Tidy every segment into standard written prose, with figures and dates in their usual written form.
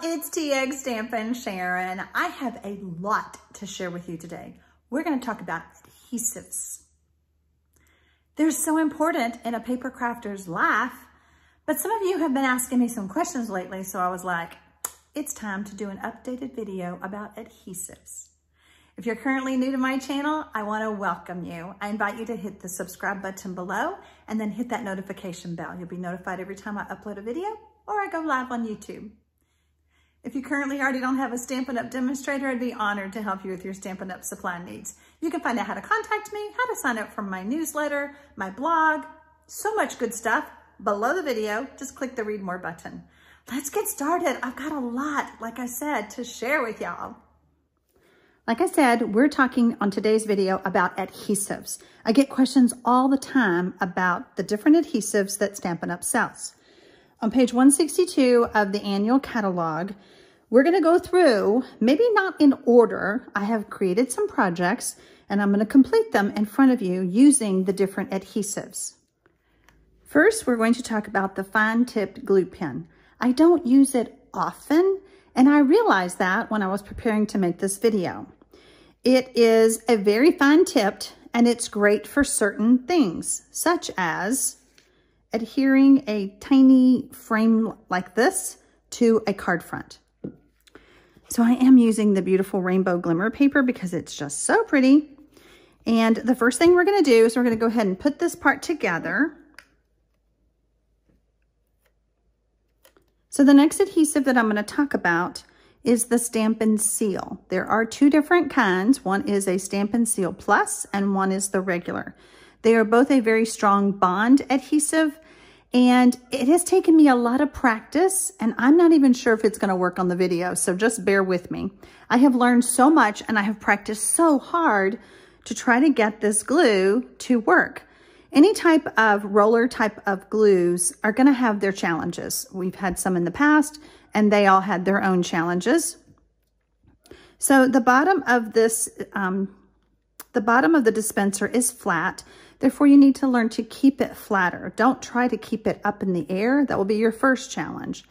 it's TxStampin, Sharon. I have a lot to share with you today. We're going to talk about adhesives. They're so important in a paper crafter's life, but some of you have been asking me some questions lately, so I was like, it's time to do an updated video about adhesives. If you're currently new to my channel, I want to welcome you. I invite you to hit the subscribe button below and then hit that notification bell. You'll be notified every time I upload a video or I go live on YouTube. If you currently already don't have a Stampin' Up demonstrator, I'd be honored to help you with your Stampin' Up supply needs. You can find out how to contact me, how to sign up for my newsletter, my blog, so much good stuff below the video. Just click the read more button. Let's get started. I've got a lot, like I said, to share with y'all. Like I said, we're talking on today's video about adhesives. I get questions all the time about the different adhesives that Stampin' Up sells. On page 162 of the annual catalog, we're going to go through, maybe not in order. I have created some projects and I'm going to complete them in front of you using the different adhesives. First, we're going to talk about the fine-tipped glue pen. I don't use it often, and I realized that when I was preparing to make this video. It is a very fine-tipped, and it's great for certain things, such as adhering a tiny frame like this to a card front. So I am using the beautiful rainbow glimmer paper because it's just so pretty. And the first thing we're going to do is we're going to go ahead and put this part together. So the next adhesive that I'm going to talk about is the Stampin' Seal. There are two different kinds. One is a Stampin' Seal Plus and one is the regular. They are both a very strong bond adhesive, and it has taken me a lot of practice, and I'm not even sure if it's going to work on the video, so just bear with me. I have learned so much and I have practiced so hard to try to get this glue to work. Any type of roller type of glues are going to have their challenges. We've had some in the past and they all had their own challenges. So the bottom of this, the bottom of the dispenser is flat. Therefore, you need to learn to keep it flatter. Don't try to keep it up in the air. That will be your first challenge.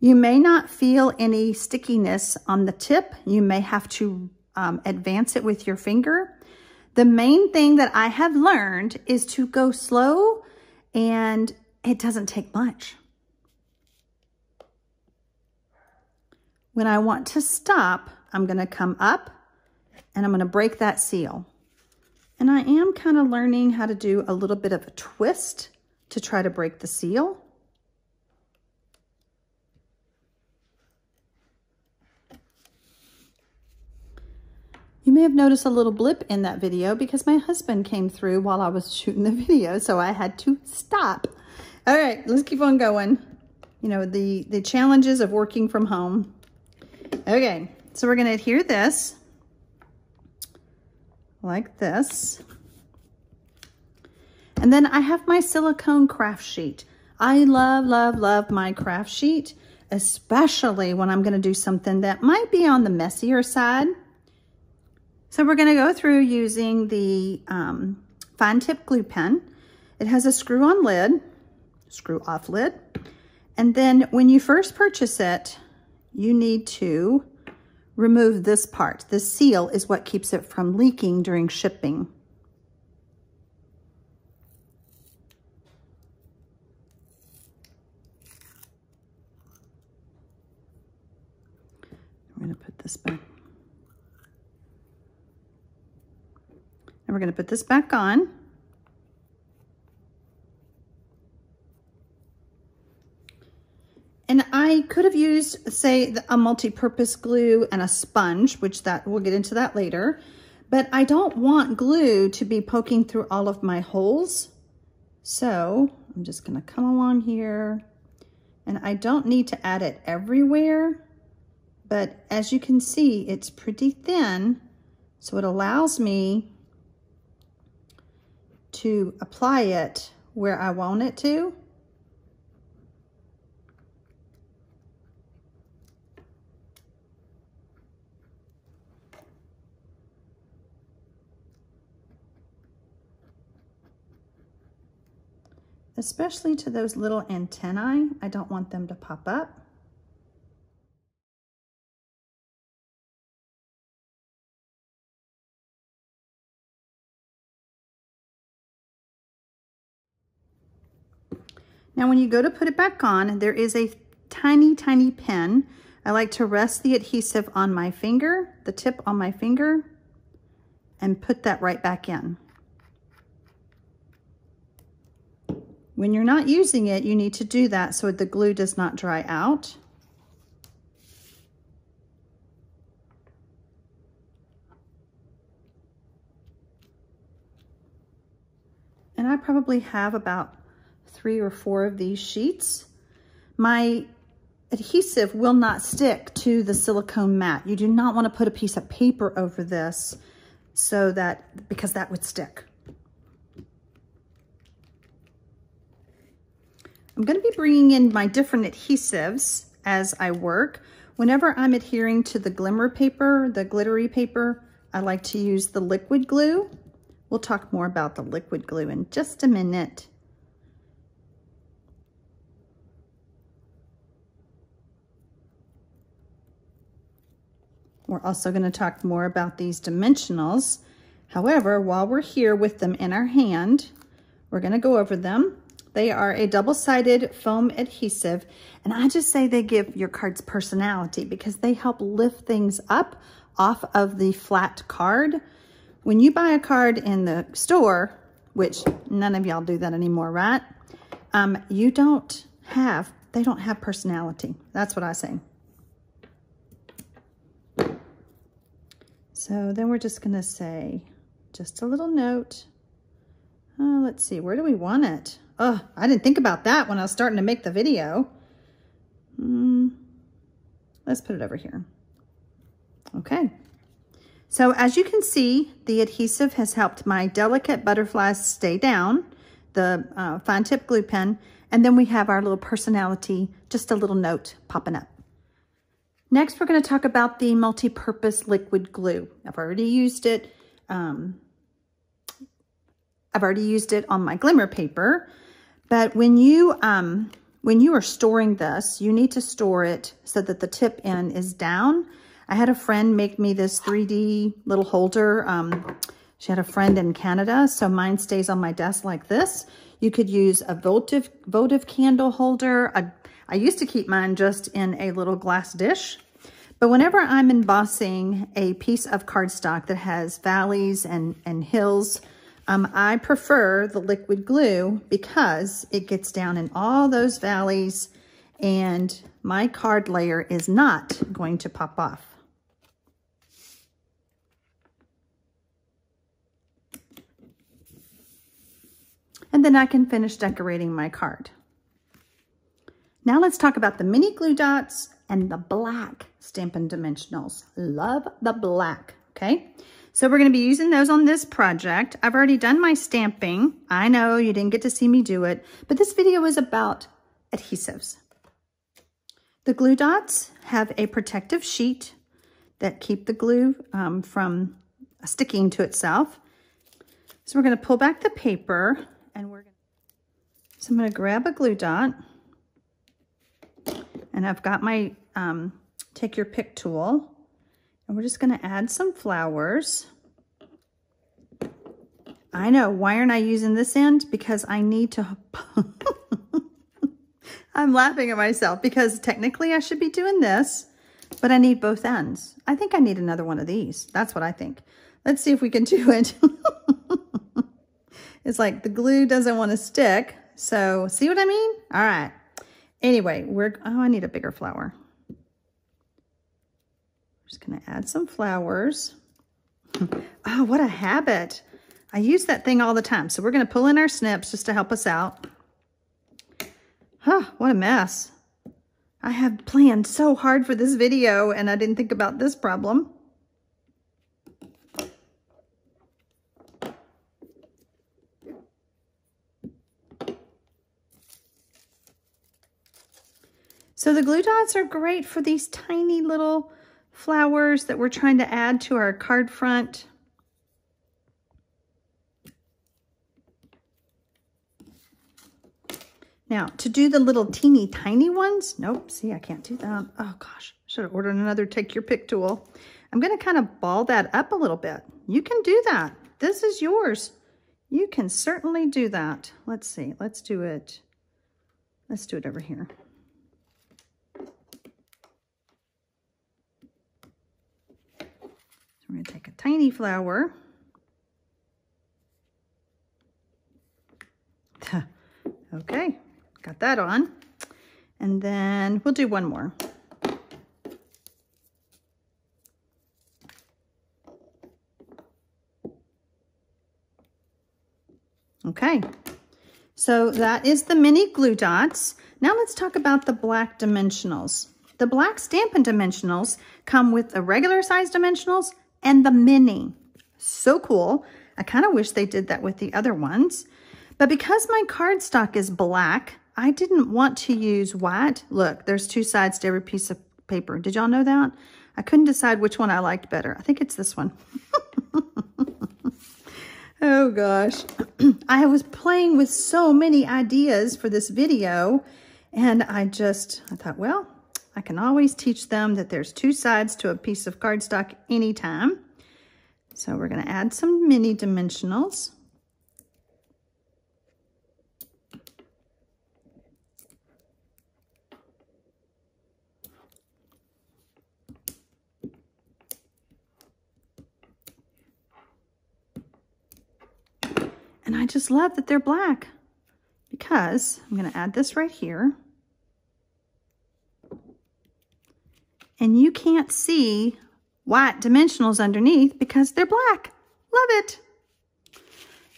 You may not feel any stickiness on the tip. You may have to advance it with your finger. The main thing that I have learned is to go slow, and it doesn't take much. When I want to stop, I'm going to come up and I'm going to break that seal. And I am kind of learning how to do a little bit of a twist to try to break the seal. You may have noticed a little blip in that video because my husband came through while I was shooting the video, so I had to stop. All right, let's keep on going. You know, the challenges of working from home. Okay, so we're going to adhere this like this. And then I have my silicone craft sheet. I love, love, love my craft sheet, especially when I'm going to do something that might be on the messier side. So we're going to go through using the fine tip glue pen. It has a screw-on lid, screw-off lid. And then when you first purchase it, you need to remove this part. The seal is what keeps it from leaking during shipping. I'm going to put this back. And we're going to put this back on. And I could have used, say, a multi-purpose glue and a sponge, which we'll get into that later. But I don't want glue to be poking through all of my holes. So I'm just going to come along here. And I don't need to add it everywhere. But as you can see, it's pretty thin. So it allows me to apply it where I want it to. Especially to those little antennae. I don't want them to pop up. Now when you go to put it back on, there is a tiny, tiny pin. I like to rest the adhesive on my finger, the tip on my finger, and put that right back in. When you're not using it, you need to do that so the glue does not dry out. And I probably have about 3 or 4 of these sheets. My adhesive will not stick to the silicone mat. You do not want to put a piece of paper over this because that would stick. I'm going to be bringing in my different adhesives as I work. Whenever I'm adhering to the glimmer paper, the glittery paper, I like to use the liquid glue. We'll talk more about the liquid glue in just a minute. We're also going to talk more about these dimensionals. However, while we're here with them in our hand, we're going to go over them. They are a double-sided foam adhesive, and I just say they give your cards personality because they help lift things up off of the flat card. When you buy a card in the store, which none of y'all do that anymore, right? They don't have personality. That's what I say. So then we're just gonna say, just a little note. Let's see, where do we want it? Oh, I didn't think about that when I was starting to make the video. Let's put it over here. Okay. So as you can see, the adhesive has helped my delicate butterflies stay down, the fine tip glue pen, and then we have our little personality, just a little note popping up. Next, we're going to talk about the multi-purpose liquid glue. I've already used it. I've already used it on my glimmer paper, but when you are storing this, you need to store it so that the tip end is down. I had a friend make me this 3D little holder. She had a friend in Canada, so mine stays on my desk like this. You could use a votive candle holder. I used to keep mine just in a little glass dish. But whenever I'm embossing a piece of cardstock that has valleys and hills, I prefer the liquid glue because it gets down in all those valleys and my card layer is not going to pop off. And then I can finish decorating my card. Now let's talk about the mini glue dots and the black Stampin' Dimensionals. Love the black, okay? So we're gonna be using those on this project. I've already done my stamping. I know you didn't get to see me do it, but this video is about adhesives. The glue dots have a protective sheet that keep the glue from sticking to itself. So we're gonna pull back the paper and so I'm gonna grab a glue dot and I've got my take your pick tool and we're just gonna add some flowers. I know, why aren't I using this end? Because I need to, I'm laughing at myself because technically I should be doing this, but I need both ends. I think I need another one of these. That's what I think. Let's see if we can do it. It's like the glue doesn't want to stick. So see what I mean? All right. Anyway, I need a bigger flower. I'm just going to add some flowers. Oh, what a habit. I use that thing all the time. So we're going to pull in our snips just to help us out. Oh, what a mess. I have planned so hard for this video and I didn't think about this problem. So the glue dots are great for these tiny little flowers that we're trying to add to our card front. Now, to do the little teeny tiny ones, nope, see, I can't do that. Oh gosh, should have ordered another take your pick tool. I'm gonna kind of ball that up a little bit. You can do that. This is yours. You can certainly do that. Let's see, let's do it Let's do it over here. So we're going to take a tiny flower. Okay, got that on. And then we'll do one more. Okay, so that is the mini glue dots. Now let's talk about the black dimensionals. The black Stampin' dimensionals come with the regular size dimensionals and the mini. So cool. I kind of wish they did that with the other ones. But because my cardstock is black, I didn't want to use white. Look, there's two sides to every piece of paper. Did y'all know that? I couldn't decide which one I liked better. I think it's this one. Oh gosh. I was playing with so many ideas for this video, and I thought, well, I can always teach them that there's two sides to a piece of cardstock anytime. So we're going to add some mini dimensionals. And I just love that they're black because I'm going to add this right here. And you can't see white dimensionals underneath because they're black. Love it.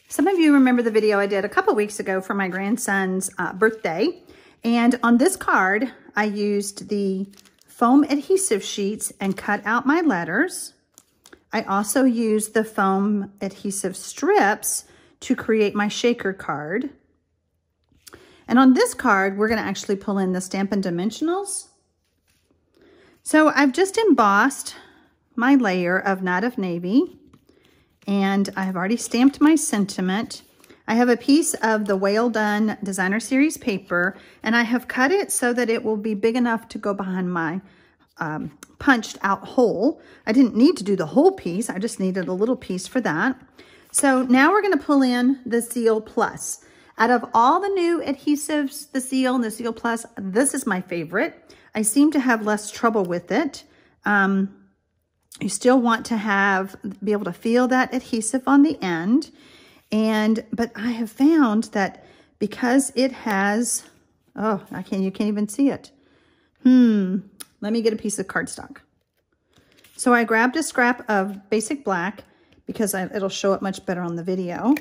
Some of you remember the video I did a couple weeks ago for my grandson's birthday. And on this card, I used the foam adhesive sheets and cut out my letters. I also used the foam adhesive strips to create my shaker card. And on this card, we're going to actually pull in the Stampin' dimensionals. So I've just embossed my layer of Night of Navy, and I have already stamped my sentiment. I have a piece of the Well Done Designer Series paper, and I have cut it so that it will be big enough to go behind my punched out hole. I didn't need to do the whole piece. I just needed a little piece for that. So now we're going to pull in the Seal Plus. Out of all the new adhesives, the Seal and the Seal Plus, this is my favorite. I seem to have less trouble with it. You still want to be able to feel that adhesive on the end. But I have found that because it has, you can't even see it. Let me get a piece of cardstock. So I grabbed a scrap of basic black because it'll show up much better on the video.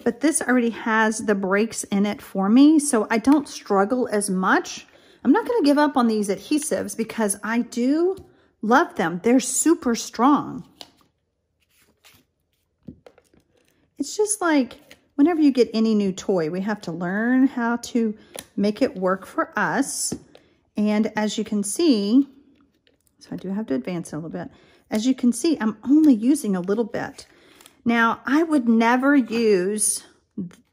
But this already has the breaks in it for me, so I don't struggle as much. I'm not going to give up on these adhesives because I do love them. They're super strong. It's just like whenever you get any new toy, we have to learn how to make it work for us. And as you can see, so I do have to advance it a little bit. As you can see, I'm only using a little bit. Now, I would never use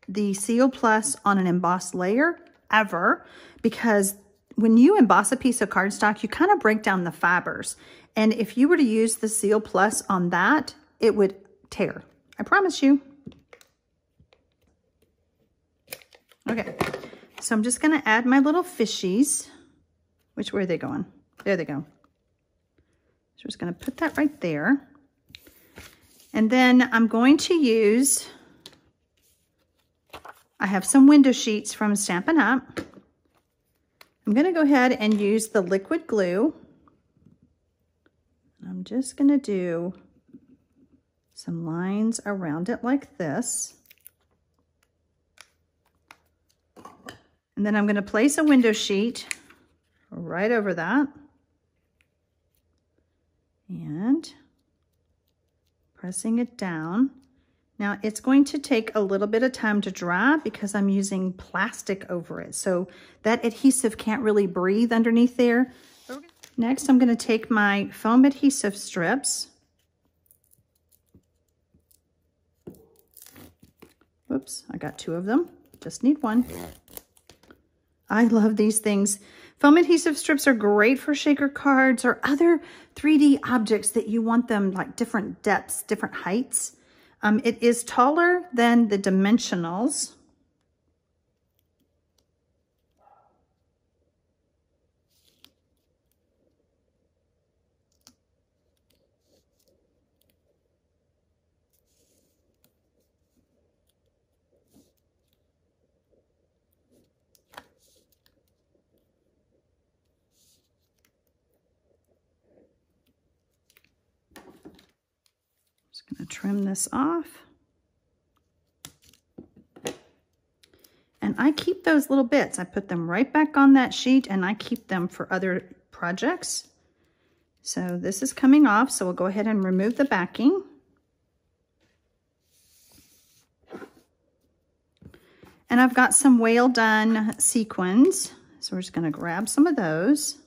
the Seal Plus on an embossed layer, ever, because when you emboss a piece of cardstock, you kind of break down the fibers. And if you were to use the Seal Plus on that, it would tear. I promise you. Okay, so I'm just going to add my little fishies. Which way are they going? There they go. So I'm just going to put that right there. And then I'm going to use, I have some window sheets from Stampin' Up. I'm going to go ahead and use the liquid glue. I'm just going to do some lines around it like this. And then I'm going to place a window sheet right over that. And pressing it down. Now it's going to take a little bit of time to dry because I'm using plastic over it. So that adhesive can't really breathe underneath there. Next, I'm going to take my foam adhesive strips. Whoops, I got two of them. Just need one. I love these things. Foam adhesive strips are great for shaker cards or other 3D objects that you want them like different depths, different heights. It is taller than the dimensionals. Just going to trim this off. And I keep those little bits. I put them right back on that sheet and I keep them for other projects. So this is coming off, so we'll go ahead and remove the backing. And I've got some well done sequins. So we're just going to grab some of those.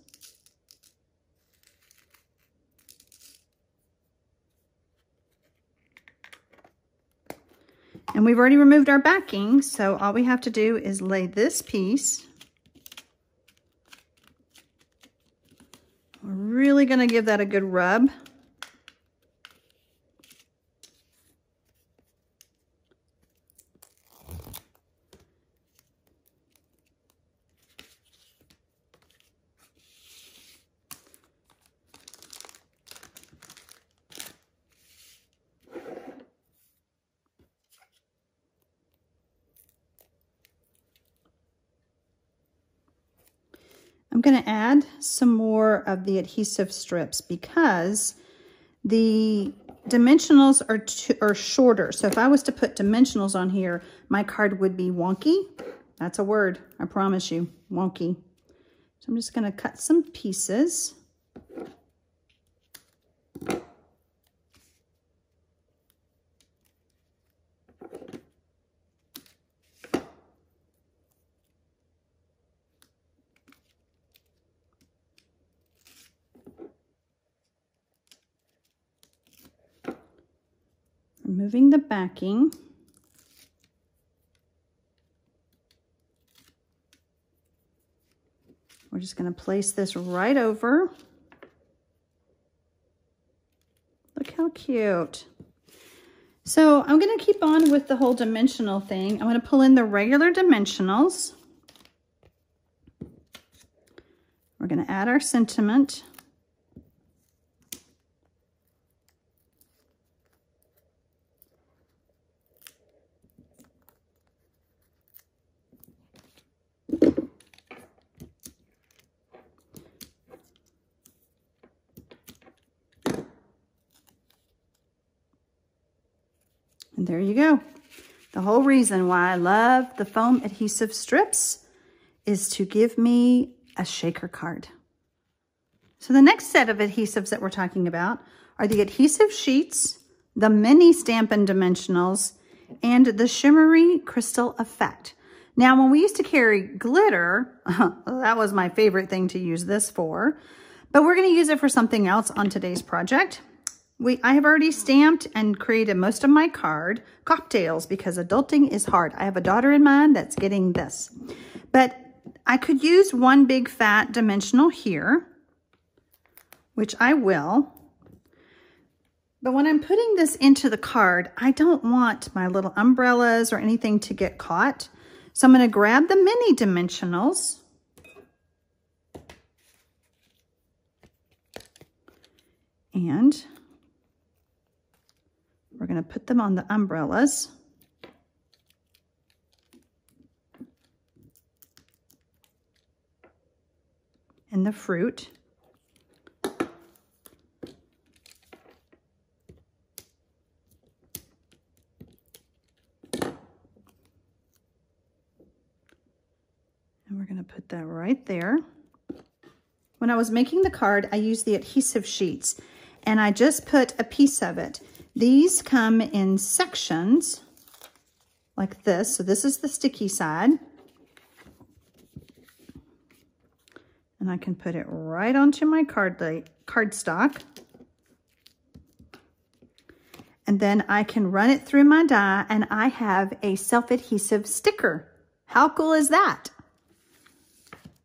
And we've already removed our backing, so all we have to do is lay this piece. We're really going to give that a good rub. I'm going to add some more of the adhesive strips because the dimensionals are shorter. So if I was to put dimensionals on here, my card would be wonky. That's a word, I promise you, wonky. So I'm just going to cut some pieces. Removing the backing. We're just going to place this right over. Look how cute. So I'm going to keep on with the whole dimensional thing. I'm going to pull in the regular dimensionals. We're going to add our sentiment. And there you go. The whole reason why I love the foam adhesive strips is to give me a shaker card. So the next set of adhesives that we're talking about are the Adhesive Sheets, the mini Stampin' dimensionals, and the shimmery crystal effect. Now, when we used to carry glitter, that was my favorite thing to use this for, but we're going to use it for something else on today's project. I have already stamped and created most of my card cocktails because adulting is hard. I have a daughter in mind that's getting this. But I could use one big fat dimensional here, which I will. But when I'm putting this into the card, I don't want my little umbrellas or anything to get caught. So I'm going to grab the mini dimensionals. And we're going to put them on the umbrellas. And the fruit. And we're going to put that right there. When I was making the card, I used the Adhesive Sheets, and I just put a piece of it. These come in sections like this. So this is the sticky side. And I can put it right onto my cardstock. And then I can run it through my die and I have a self-adhesive sticker. How cool is that?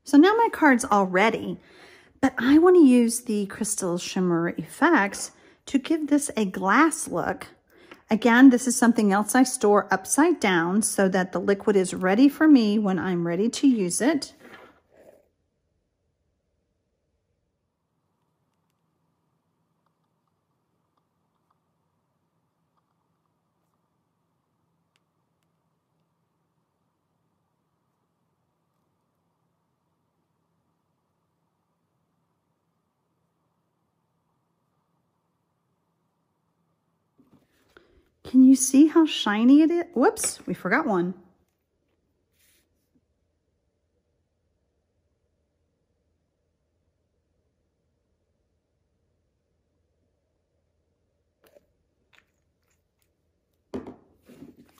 So now my card's all ready, but I want to use the Crystal Shimmer Effects to give this a glass look. Again, this is something else I store upside down so that the liquid is ready for me when I'm ready to use it. Can you see how shiny it is? Whoops, we forgot one.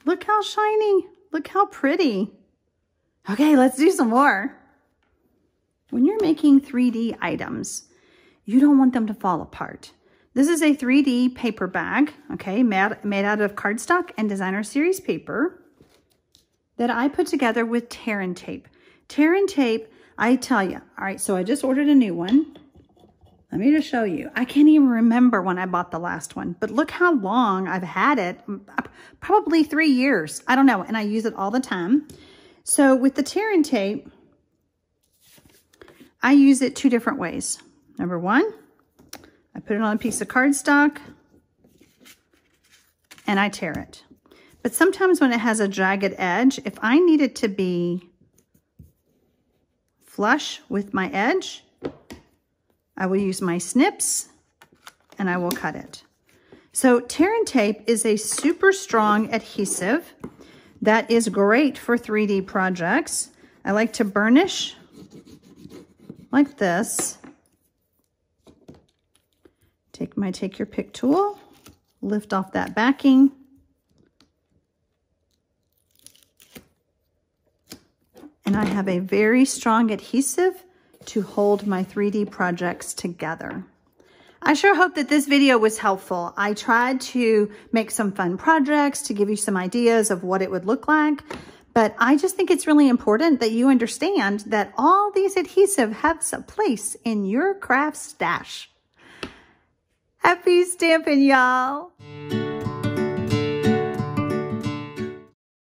Look how shiny. Look how pretty. Okay, let's do some more. When you're making 3D items, you don't want them to fall apart. This is a 3D paper bag, okay, made out of cardstock and designer series paper that I put together with tear and tape. Tear and tape, I tell you. All right, so I just ordered a new one. Let me just show you. I can't even remember when I bought the last one, but look how long I've had it. Probably 3 years. I don't know, and I use it all the time. So with the tear and tape, I use it 2 different ways. Number 1, I put it on a piece of cardstock and I tear it. But sometimes when it has a jagged edge, if I need it to be flush with my edge, I will use my snips and I will cut it. So tear and tape is a super strong adhesive that is great for 3D projects. I like to burnish like this. Take your pick tool, lift off that backing. And I have a very strong adhesive to hold my 3D projects together. I sure hope that this video was helpful. I tried to make some fun projects to give you some ideas of what it would look like, but I just think it's really important that you understand that all these adhesives have a place in your craft stash. Happy stamping, y'all!